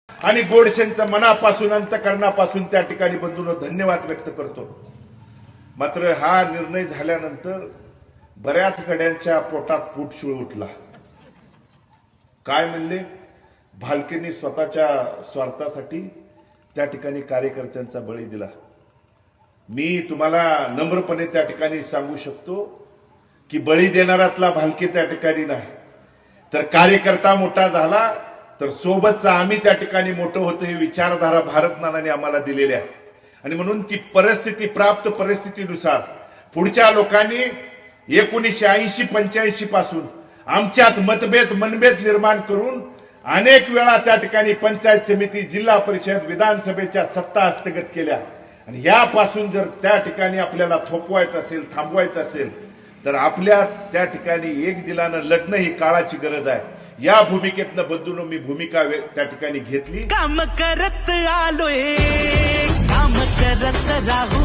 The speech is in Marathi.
आणि गोडसेंचा मनापासून अंतकरणापासून त्या ठिकाणी बंधूंनो धन्यवाद व्यक्त करतो। मात्र हा निर्णय झाल्यानंतर बऱ्याच गड्यांच्या पोटात फूटशूळ उठला। काय म्हणले? भालकेंनी स्वतःच्या स्वार्थासाठी त्या ठिकाणी कार्यकर्त्यांचा बळी दिला। मी तुम्हाला नम्रपणे त्या ठिकाणी सांगू शकतो की बळी देणारातला भालके त्या ठिकाणी नाही, तर कार्यकर्ता मोठा झाला तर सोबतचा आम्ही त्या ठिकाणी मोठं होतो, ही विचारधारा भारतनानाने आम्हाला दिलेली आहे। आणि म्हणून ती परिस्थिती, प्राप्त परिस्थितीनुसार पुढच्या लोकांनी 1980-85 पासून आमच्यात मनभेद निर्माण करून अनेक वेळा त्या ठिकाणी पंचायत समिती, जिल्हा परिषद, विधानसभेच्या सत्ता हस्तगत केल्या। आणि यापासून जर त्या ठिकाणी आपल्याला थोपवायचं असेल, थांबवायचं असेल, तर आपल्या त्या ठिकाणी एक दिलानं लढणं ही काळाची गरज आहे। या भूमिकेतनं बंधूंनो मी भूमिका त्या ठिकाणी घेतली। काम करत आलोय, काम करत राहू